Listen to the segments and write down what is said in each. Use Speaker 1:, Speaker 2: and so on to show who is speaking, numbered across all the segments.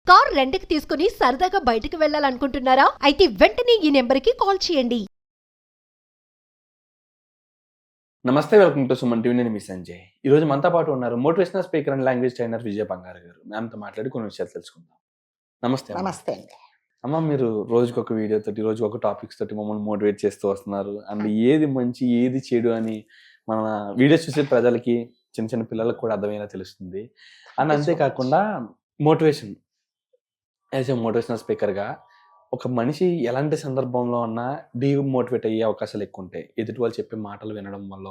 Speaker 1: Car రెంట్‌కి తీసుకుని సరదాగా బయటకు వెళ్ళాలనుకుంటున్నారా? అయితే వెంటనే ఈ నెంబర్‌కి కాల్ చేయండి.
Speaker 2: నమస్తే, వెల్కమ్ టు సుమన్ టీవీ. నేను మీ సంజయ్. ఈరోజు మనతో పాటు ఉన్నారు motivational speaker and language trainer Vijaya Bangaru గారు. మ్యామ్తో మాట్లాడి కొన్ని విషయాలు తెలుసుకుందాం. నమస్తే అమ్మ.
Speaker 3: నమస్తే అండి.
Speaker 2: అమ్మ, మీరు రోజుకి ఒక వీడియో తోటి, రోజు ఒక టాపిక్స్ తోటి మమ్మల్ని మోటివేట్ చేస్తూ వస్తున్నారు. అండ్ ఏది మంచి, ఏది చెడు అని మన వీడియోస్ చూసే ప్రజలకి, చిన్న చిన్న పిల్లలకు కూడా అర్థమయ్యేలా తెలుస్తుంది. అండ్ అంతేకాకుండా మోటివేషన్, యాజ్ ఏ మోటివేషనల్ స్పీకర్గా ఒక మనిషి ఎలాంటి సందర్భంలో అన్నా డీమోటివేట్ అయ్యే అవకాశాలు ఎక్కువ ఉంటాయి. ఎదుటి వాళ్ళు చెప్పే మాటలు వినడం వల్ల,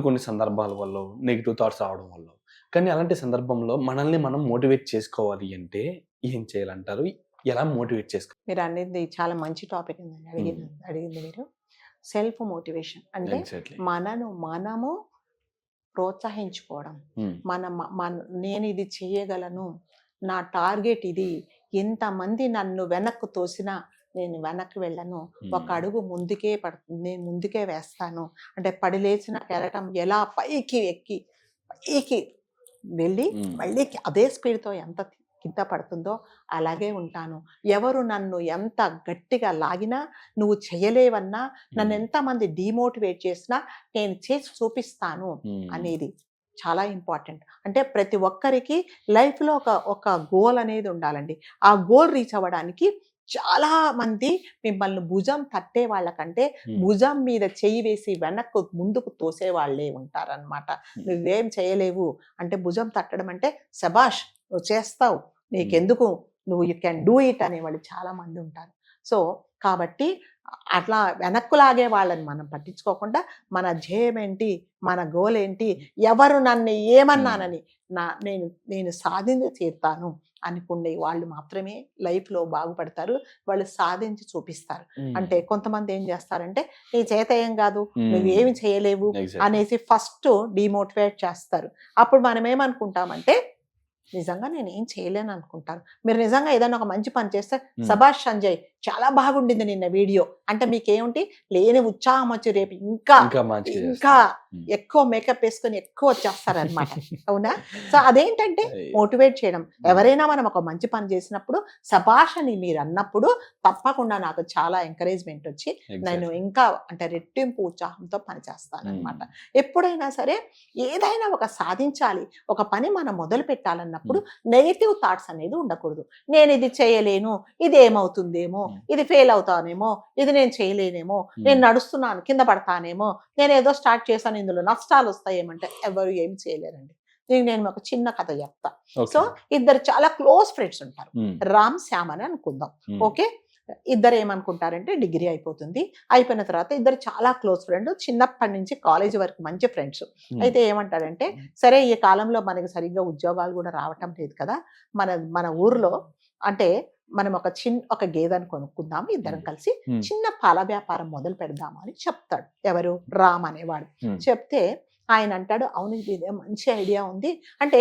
Speaker 2: కొన్ని సందర్భాల వల్ల, నెగిటివ్ థాట్స్ రావడం వల్ల. కానీ అలాంటి సందర్భంలో మనల్ని మనం మోటివేట్ చేసుకోవాలి అంటే ఏం చేయాలంటారు? ఎలా మోటివేట్ చేసుకోవాలి?
Speaker 3: మీరు అనేది చాలా మంచి టాపిక్ అండి అడిగింది మీరు. సెల్ఫ్ మోటివేషన్ అంటే
Speaker 2: Exactly.
Speaker 3: మనము ప్రోత్సహించుకోవడం. నేను ఇది చేయగలను, నా టార్గెట్ ఇది, ఎంతమంది నన్ను వెనక్కు తోసినా నేను వెనక్కి వెళ్ళను, ఒక అడుగు ముందుకే నేను ముందుకే వేస్తాను. అంటే పడిలేచిన కెరటం ఎలా పైకి వెళ్ళి మళ్ళీ అదే స్పీడ్తో ఎంత కింద పడుతుందో అలాగే ఉంటాను. ఎవరు నన్ను ఎంత గట్టిగా లాగినా, నువ్వు చేయలేవన్నా, నన్ను ఎంతమంది డిమోటివేట్ చేసినా నేను చేసి చూపిస్తాను అనేది చాలా ఇంపార్టెంట్. అంటే ప్రతి ఒక్కరికి లైఫ్లో ఒక గోల్ అనేది ఉండాలండి. ఆ గోల్ రీచ్ అవ్వడానికి చాలా మంది మిమ్మల్ని భుజం తట్టే వాళ్ళకంటే భుజం మీద చెయ్యి వేసి వెనక్కు ముందుకు తోసే వాళ్ళే ఉంటారనమాట. నువ్వేం చేయలేవు అంటే భుజం తట్టడం అంటే శబాష్ నువ్వు చేస్తావు, నీకెందుకు, నువ్వు యూ క్యాన్ డూ ఇట్ అనేవాళ్ళు చాలా మంది ఉంటారు. సో కాబట్టి అట్లా వెనక్కు లాగే వాళ్ళని మనం పట్టించుకోకుండా మన ధ్యేయం ఏంటి, మన గోల్ ఏంటి, ఎవరు నన్ను ఏమన్నానని నేను సాధించి తీరుతాను అనుకునే వాళ్ళు మాత్రమే లైఫ్లో బాగుపడతారు. వాళ్ళు సాధించి చూపిస్తారు. అంటే కొంతమంది ఏం చేస్తారంటే నీ చేత ఏం కాదు, నువ్వేమి చేయలేవు అనేసి ఫస్ట్ డిమోటివేట్ చేస్తారు. అప్పుడు మనం ఏమనుకుంటామంటే నిజంగా నేను ఏం చేయలేను అనుకుంటారు. మీరు నిజంగా ఏదైనా ఒక మంచి పని చేస్తే సభాష్ సంజయ్ చాలా బాగుండింది నిన్న వీడియో అంటే మీకేమిటి లేని ఉత్సాహం వచ్చి రేపు ఇంకా ఎక్కువ మేకప్ వేసుకొని ఎక్కువ వచ్చేస్తారనమాట. అవునా? సో అదేంటంటే మోటివేట్ చేయడం. ఎవరైనా మనం ఒక మంచి పని చేసినప్పుడు సభాష్ అని మీరు అన్నప్పుడు తప్పకుండా నాకు చాలా ఎంకరేజ్మెంట్ వచ్చి నేను ఇంకా అంటే రెట్టింపు ఉత్సాహంతో పనిచేస్తాను అనమాట. ఎప్పుడైనా సరే ఏదైనా ఒక సాధించాలి, ఒక పని మనం మొదలు పెట్టాలన్నప్పుడు నెగిటివ్ థాట్స్ అనేది ఉండకూడదు. నేను ఇది చేయలేను, ఇది ఏమవుతుందేమో, ఇది ఫెయిల్ అవుతానేమో, ఇది నేను చేయలేనేమో, నేను నడుస్తున్నాను కింద పడతానేమో, నేను ఏదో స్టార్ట్ చేశాను ఇందులో నష్టాలు వస్తాయేమంటే ఎవరు ఏమి చేయలేరండి. నేను ఒక చిన్న కథ చెప్తా. సో ఇద్దరు చాలా క్లోజ్ ఫ్రెండ్స్ ఉంటారు, రామ్ శ్యామ్ అని అనుకుందాం. ఓకే, ఇద్దరు ఏమనుకుంటారంటే డిగ్రీ అయిపోతుంది, అయిపోయిన తర్వాత ఇద్దరు చాలా క్లోజ్ ఫ్రెండ్, చిన్నప్పటి నుంచి కాలేజ్ వరకు మంచి ఫ్రెండ్స్. అయితే ఏమంటారంటే సరే ఈ కాలంలో మనకి సరిగ్గా ఉద్యోగాలు కూడా రావటం లేదు కదా, మన ఊర్లో అంటే మనం ఒక గేదెను కొనుక్కుందాము, ఇద్దరం కలిసి చిన్న పాల వ్యాపారం మొదలు పెడదాము అని చెప్తాడు. ఎవరు? రామ్ అనేవాడు. చెప్తే ఆయన అంటాడు అవును ఇదే మంచి ఐడియా ఉంది. అంటే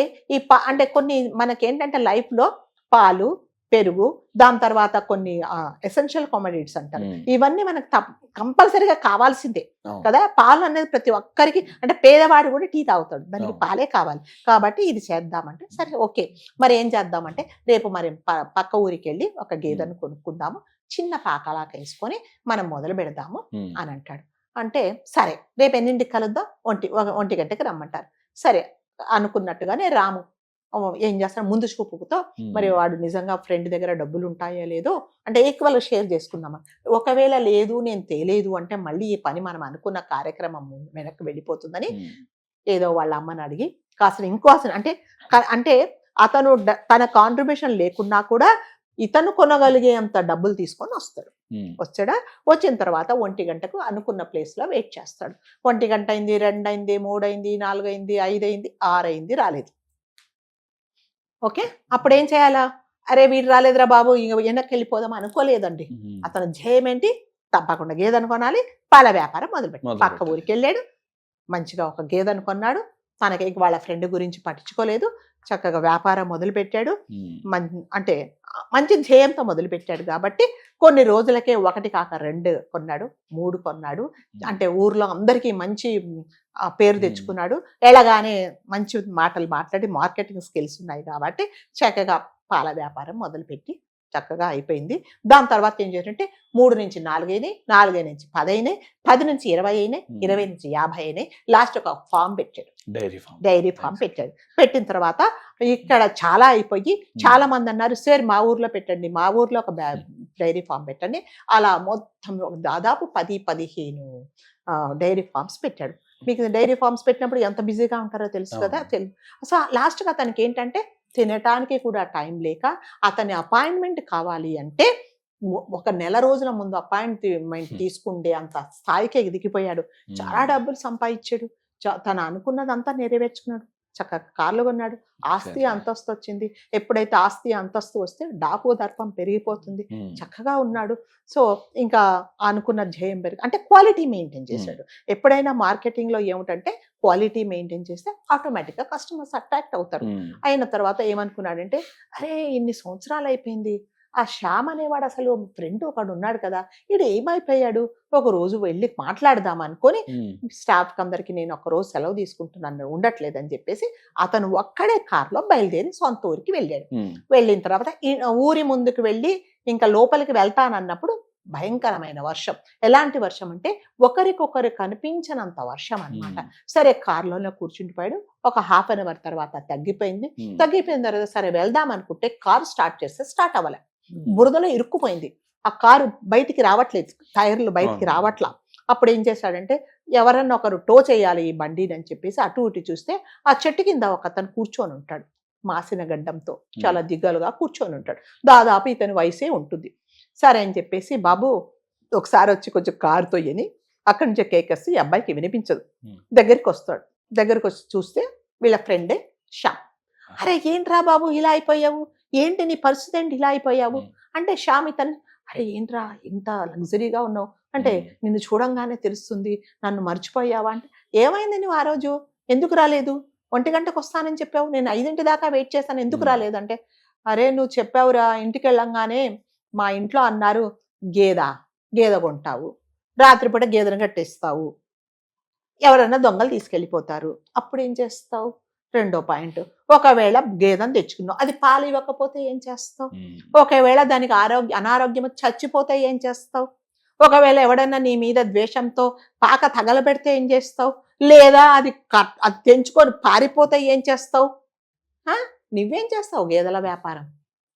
Speaker 3: అంటే కొన్ని మనకేంటంటే లైఫ్లో పాలు, పెరుగు, దాని తర్వాత కొన్ని ఎసెన్షియల్ కమోడిటీస్ అంటారు, ఇవన్నీ మనకు కంపల్సరీగా కావాల్సిందే కదా. పాలు అనేది ప్రతి ఒక్కరికి అంటే పేదవాడు కూడా టీ తాగుతాడు, దానికి పాలే కావాలి. కాబట్టి ఇది చేద్దామంటే సరే ఓకే, మరి ఏం చేద్దామంటే రేపు మరి పక్క ఊరికి వెళ్ళి ఒక గేదెను కొనుక్కుందాము, చిన్న పాకలాక వేసుకొని మనం మొదలు పెడదాము అని అంటాడు. అంటే సరే రేపు ఎన్నింటికి కలుద్దాం, 1 గంటకి రమ్మంటారు. సరే అనుకున్నట్టుగానే రాము ఏం చేస్తాడు, ముందు చూపుతో మరి వాడు నిజంగా ఫ్రెండ్ దగ్గర డబ్బులు ఉంటాయో లేదో అంటే ఈక్వల్ షేర్ చేసుకుందామని, ఒకవేళ లేదు నేను తేలేదు అంటే మళ్ళీ ఈ పని మనం అనుకున్న కార్యక్రమం వెనక్కి వెళ్ళిపోతుందని ఏదో వాళ్ళ అమ్మని అడిగి కాస్త అంటే అతను తన కాంట్రిబ్యూషన్ లేకున్నా కూడా ఇతను కొనగలిగేంత డబ్బులు తీసుకొని వస్తాడు. వచ్చిన తర్వాత 1 గంటకు అనుకున్న ప్లేస్లో వెయిట్ చేస్తాడు. 1 గంట అయింది, 2 అయింది, 3 అయింది, 4 అయింది, 5 అయింది, 6 అయింది, రాలేదు. ఓకే, అప్పుడు ఏం చేయాలా? అరే వీడు రాలేదురా బాబు, ఇంక వెనక్కి వెళ్ళిపోదాం అనుకోలేదండి. అతను ధ్యేయం ఏంటి? తప్పకుండా గేదెను కొనాలి, పాల వ్యాపారం మొదలుపెట్టాడు. పక్క ఊరికి వెళ్ళాడు, మంచిగా ఒక గేదెను కొన్నాడు. తనకి వాళ్ళ ఫ్రెండ్ గురించి పట్టించుకోలేదు, చక్కగా వ్యాపారం మొదలుపెట్టాడు. అంటే మంచి ధ్యేయంతో మొదలుపెట్టాడు కాబట్టి కొన్ని రోజులకే 1 కాక 2 కొన్నాడు, 3 కొన్నాడు. అంటే ఊర్లో అందరికీ మంచి పేరు తెచ్చుకున్నాడు. ఎలాగానే మంచి మాటలు మాట్లాడి మార్కెటింగ్ స్కిల్స్ ఉన్నాయి కాబట్టి చక్కగా పాల వ్యాపారం మొదలుపెట్టి చక్కగా అయిపోయింది. దాని తర్వాత ఏం చేశారంటే 3 నుంచి 4 అయినాయి, 4 నుంచి 10 అయినాయి, 10 నుంచి 20 అయినాయి, 20 నుంచి 50 అయినాయి. లాస్ట్ ఒక ఫామ్ పెట్టాడు, డైరీ ఫామ్ పెట్టాడు. పెట్టిన తర్వాత ఇక్కడ చాలా అయిపోయి చాలా మంది అన్నారు, సార్ మా ఊర్లో పెట్టండి, మా ఊర్లో ఒక డైరీ ఫామ్ పెట్టండి. అలా మొత్తం దాదాపు 10-15 డైరీ ఫార్మ్స్ పెట్టాడు. మీకు డైరీ ఫార్మ్స్ పెట్టినప్పుడు ఎంత బిజీగా ఉంటారో తెలుసు కదా. సో లాస్ట్గా అతనికి ఏంటంటే తినటానికి కూడా టైం లేక అతని అపాయింట్మెంట్ కావాలి అంటే ఒక నెల రోజుల ముందు అపాయింట్మెంట్ తీసుకుంటే అంత స్థాయికి ఎదిగిపోయాడు. చాలా డబ్బులు సంపాదించాడు, తను అనుకున్నదంతా నెరవేర్చుకున్నాడు. చక్కగా కార్లు కొన్నాడు, ఆస్తి అంతస్తు వచ్చింది. ఎప్పుడైతే ఆస్తి అంతస్తు వస్తే డాకు దర్పం పెరిగిపోతుంది. చక్కగా ఉన్నాడు. సో ఇంకా అనుకున్న ధ్యేయం అంటే క్వాలిటీ మెయింటైన్ చేశాడు. ఎప్పుడైనా మార్కెటింగ్ లో ఏమిటంటే క్వాలిటీ మెయింటైన్ చేస్తే ఆటోమేటిక్గా కస్టమర్స్ అట్రాక్ట్ అవుతారు. అయిన తర్వాత ఏమనుకున్నాడంటే, అరే ఇన్ని సంవత్సరాలు అయిపోయింది, ఆ శ్యామ్ అనేవాడు అసలు ఫ్రెండ్ ఒకడు ఉన్నాడు కదా, ఈడు ఏమైపోయాడు, ఒక రోజు వెళ్ళి మాట్లాడదాం అనుకొని స్టాఫ్ అందరికి నేను ఒక రోజు సెలవు తీసుకుంటున్నాను, ఉండట్లేదని చెప్పేసి అతను ఒక్కడే కార్లో బయలుదేరి సొంత ఊరికి వెళ్ళాడు. వెళ్ళిన తర్వాత ఊరి ముందుకు వెళ్ళి ఇంకా లోపలికి వెళ్తానన్నప్పుడు భయంకరమైన వర్షం. ఎలాంటి వర్షం అంటే ఒకరికొకరు కనిపించనంత వర్షం అన్నమాట. సరే కార్లోనే కూర్చుండిపోయాడు. ఒక హాఫ్ అన్ అవర్ తర్వాత తగ్గిపోయింది. తగ్గిపోయిన తర్వాత సరే వెళ్దాం అనుకుంటే కారు స్టార్ట్ చేస్తే స్టార్ట్ అవ్వలే, బురదలో ఇరుక్కుపోయింది. ఆ కారు బయటికి రావట్లేదు, టైర్లు బయటికి రావట్లా. అప్పుడు ఏం చేశాడంటే, ఎవరన్నా ఒకరు టో చేయాలి ఈ బండిని అని చెప్పేసి అటు ఇటు చూస్తే ఆ చెట్టు కింద ఒక అతను కూర్చొని ఉంటాడు, మాసిన గడ్డంతో చాలా దిగ్గలుగా కూర్చొని ఉంటాడు. దాదాపు ఇతని వయసే ఉంటుంది. సరే అని చెప్పేసి, బాబు ఒకసారి వచ్చి కొంచెం కారుతో ఎని అక్కడి నుంచి కేకేస్తే ఈ అబ్బాయికి వినిపించదు. దగ్గరికి వస్తాడు. దగ్గరికి వచ్చి చూస్తే వీళ్ళ ఫ్రెండే శ్యామ్. అరే ఏంట్రా బాబు ఇలా అయిపోయావు, ఏంటి నీ పరిస్థితి ఏంటి ఇలా అయిపోయావు అంటే, శ్యామ్ ఇతను అరే ఏంట్రా ఇంత లగ్జరీగా ఉన్నావు అంటే, నిన్ను చూడంగానే తెలుస్తుంది నన్ను మర్చిపోయావా అంటే, ఏమైంది నువ్వు ఆ రోజు ఎందుకు రాలేదు, 1 గంటకు వస్తానని చెప్పావు, నేను 5 దాకా వెయిట్ చేస్తాను, ఎందుకు రాలేదంటే, అరే నువ్వు చెప్పావురా, ఇంటికి వెళ్ళంగానే మా ఇంట్లో అన్నారు గేదె కొంటావు, రాత్రిపూట గేదెను కట్టేస్తావు, ఎవరైనా దొంగలు తీసుకెళ్ళిపోతారు, అప్పుడు ఏం చేస్తావు. 2వ పాయింట్, ఒకవేళ గేదెను తెచ్చుకున్నావు, అది పాలు ఇవ్వకపోతే ఏం చేస్తావు, ఒకవేళ దానికి అనారోగ్యం చచ్చిపోతే ఏం చేస్తావు, ఒకవేళ ఎవడన్నా నీ మీద ద్వేషంతో పాక తగలబెడితే ఏం చేస్తావు, లేదా అది తెంచుకొని పారిపోతే ఏం చేస్తావు, నువ్వేం చేస్తావు, గేదెల వ్యాపారం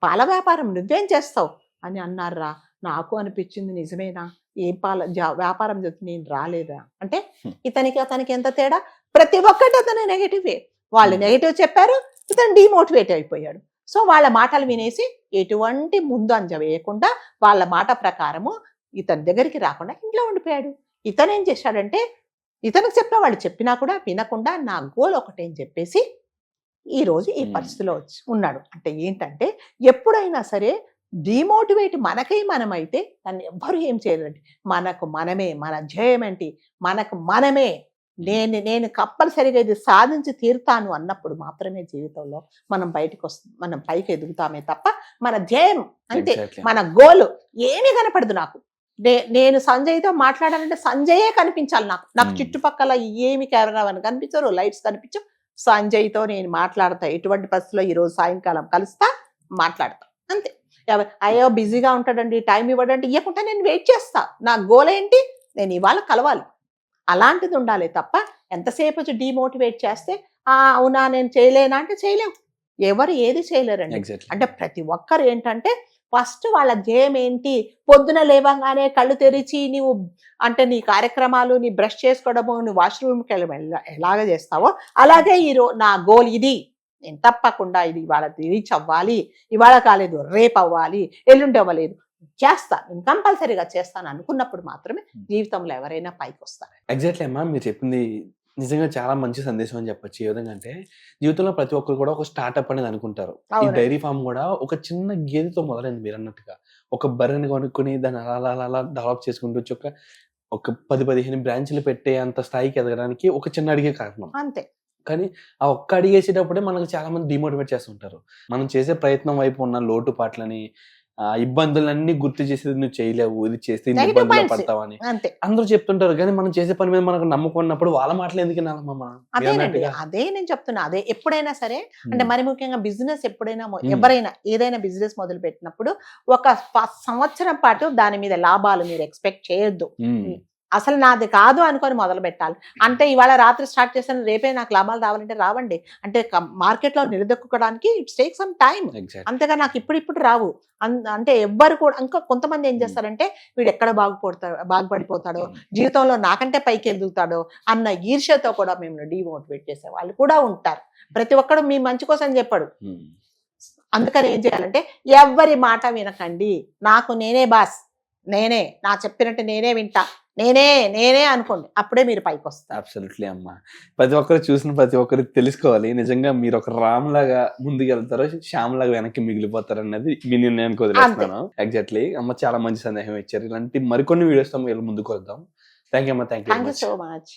Speaker 3: పాల వ్యాపారం నువ్వేం చేస్తావు అని అన్నారా. నాకు అనిపించింది నిజమేనా, ఏం వ్యాపారం చేస్తే నేను రాలేదా అంటే, ఇతనికి అతనికి ఎంత తేడా, ప్రతి ఒక్కటి అతను నెగటివే. వాళ్ళు నెగటివ్ చెప్పారు, ఇతను డిమోటివేట్ అయిపోయాడు. సో వాళ్ళ మాటలు వినేసి ఎటువంటి ముందు అంజ వేయకుండా వాళ్ళ మాట ప్రకారము ఇతని దగ్గరికి రాకుండా ఇంట్లో ఉండిపోయాడు. ఇతను ఏం చేశాడంటే, ఇతనికి చెప్పిన వాళ్ళు చెప్పినా కూడా వినకుండా నా గోల్ ఒకటేం చెప్పేసి ఈరోజు ఈ పరిస్థితిలో ఉన్నాడు. అంటే ఏంటంటే, ఎప్పుడైనా సరే డిమోటివేట్ మనమైతే దాన్ని ఎవ్వరూ ఏం చేయలేండి. మనకు మనమే, మన ధ్యేయం ఏంటి, మనకు మనమే, నేను కంపల్సరిగా ఇది సాధించి తీరుతాను అన్నప్పుడు మాత్రమే జీవితంలో మనం మనం పైకి ఎదుగుతామే తప్ప మన ధ్యేయం అంతే, మన గోల్ ఏమీ కనపడదు. నాకు నేను సంజయ్తో మాట్లాడాలంటే సంజయే కనిపించాలి, నాకు చుట్టుపక్కల ఏమి కెమెరా కనిపించరు, లైట్స్ కనిపించవు, సంజయ్తో నేను మాట్లాడతా. ఎటువంటి పరిస్థితుల్లో ఈరోజు సాయంకాలం కలుస్తా, మాట్లాడతా, అంతే. అయ్యో బిజీగా ఉంటాడండి, టైం ఇవ్వడండి, ఇవ్వకుండా నేను వెయిట్ చేస్తా. నా గోల్ ఏంటి, నేను ఇవాళ కలవాలి, అలాంటిది ఉండాలి తప్ప ఎంతసేపు వచ్చి డిమోటివేట్ చేస్తే అవునా నేను చేయలేనా అంటే చేయలేము, ఎవరు ఏది చేయలేరండి. అంటే ప్రతి ఒక్కరు ఏంటంటే ఫస్ట్ వాళ్ళ ధ్యేయం ఏంటి, పొద్దున లేవగానే కళ్ళు తెరిచి నీవు అంటే నీ కార్యక్రమాలు, నీ బ్రష్ చేసుకోవడము, నీ వాష్రూమ్కి ఎలాగ చేస్తావో అలాగే నా గోల్ ఇది, నేను తప్పకుండా ఇది ఇవాళ రీచ్ అవ్వాలి, ఇవాళ కాలేదు రేపు అవ్వాలి, ఎల్లుండి అవ్వలేదు, చేస్తాను, నేను కంపల్సరీగా చేస్తాను అనుకున్నప్పుడు మాత్రమే జీవితంలో ఎవరైనా పైకి వస్తారు.
Speaker 2: ఎగ్జాక్ట్లీ అమ్మా, మీరు చెప్పింది నిజంగా చాలా మంచి సందేశం అని చెప్పొచ్చు. ఏ విధంగా అంటే, జీవితంలో ప్రతి ఒక్కరు కూడా ఒక స్టార్ట్అప్ అనేది అనుకుంటారు. ఈ డైరీ ఫామ్ కూడా ఒక చిన్న గేదెతో మొదలైంది. మీరు అన్నట్టుగా ఒక బర్రెని కొనుక్కొని దాన్ని అలా డెవలప్ చేసుకుంటూ వచ్చి ఒక 10-15 బ్రాంచ్లు పెట్టే అంత స్థాయికి ఎదగడానికి ఒక చిన్న అడిగే కారణం
Speaker 3: అంతే.
Speaker 2: కానీ ఆ ఒక్క అడిగేసేటప్పుడే మనకు చాలా మంది డిమోటివేట్ చేస్తుంటారు. మనం చేసే ప్రయత్నం వైపు ఉన్న లోటుపాట్లని ఇబ్బందులన్నీ గుర్తు చేసేది నువ్వు చేయలేవు, ఇది చేస్తే ఇన్ని
Speaker 3: Negative
Speaker 2: ఇబ్బందులు
Speaker 3: points.
Speaker 2: పడతావని
Speaker 3: అంతే.
Speaker 2: అందరూ చెప్తుంటారు. కానీ మనం చేసే పని మీద మనకు నమ్మకం ఉన్నప్పుడు వాళ్ళ మాటలు ఎందుకు వినాలమ్మా?
Speaker 3: అదేనండి, అదే నేను చెప్తున్నా. అదే ఎప్పుడైనా సరే, అంటే మరి ముఖ్యంగా బిజినెస్ ఎప్పుడైనా
Speaker 2: Hmm.
Speaker 3: ఎవరైనా ఏదైనా బిజినెస్ మొదలు పెట్టినప్పుడు ఒక సంవత్సరం పాటు దాని మీద లాభాలు మీరు ఎక్స్పెక్ట్ చేయొద్దు. అసలు నాది కాదు అనుకొని మొదలు పెట్టాలి. అంటే ఇవాళ రాత్రి స్టార్ట్ చేశాను, రేపే నాకు లాభాలు రావాలంటే రావండి. అంటే మార్కెట్లో నిలదొక్కుకోవడానికి ఇట్స్ టేక్ సమ్ టైం. అంతేగా నాకు ఇప్పుడు రావు. అంటే ఎవ్వరు కూడా, ఇంకా కొంతమంది ఏం చేస్తారంటే వీడు ఎక్కడ బాగుపడిపోతాడో, జీవితంలో నాకంటే పైకి ఎదుగుతాడో అన్న ఈర్ష్యతో కూడా మేము డిమోటివేట్ చేసే వాళ్ళు కూడా ఉంటారు. ప్రతి ఒక్కడు మీ మంచి కోసం చెప్పాడు. అందుకని ఏం చేయాలంటే ఎవ్వరి మాట వినకండి. నాకు నేనే బాస్, నేనే నా చెప్పినట్టు నేనే వింటా, నేనే అనుకోండి. అప్పుడే మీరు పైకి వస్తారు.
Speaker 2: అబ్సల్యూట్లీ అమ్మా. ప్రతి ఒక్కరు చూసిన ప్రతి ఒక్కరికి తెలుసుకోవాలి, నిజంగా మీరు ఒక రామ్ లాగా ముందుకు వెళ్తారో శ్యామ్ లాగా వెనక్కి మిగిలిపోతారు అన్నది మీ నిర్ణయానికి వదిలేస్తున్నాను. ఎగ్జాక్ట్లీ అమ్మ, చాలా మంచి సందేహం ఇచ్చారు. ఇలాంటి మరికొన్ని వీడియోస్ తో మీరు ముందుకు వద్దాం. థ్యాంక్ యూ అమ్మా. Thank you
Speaker 3: so much.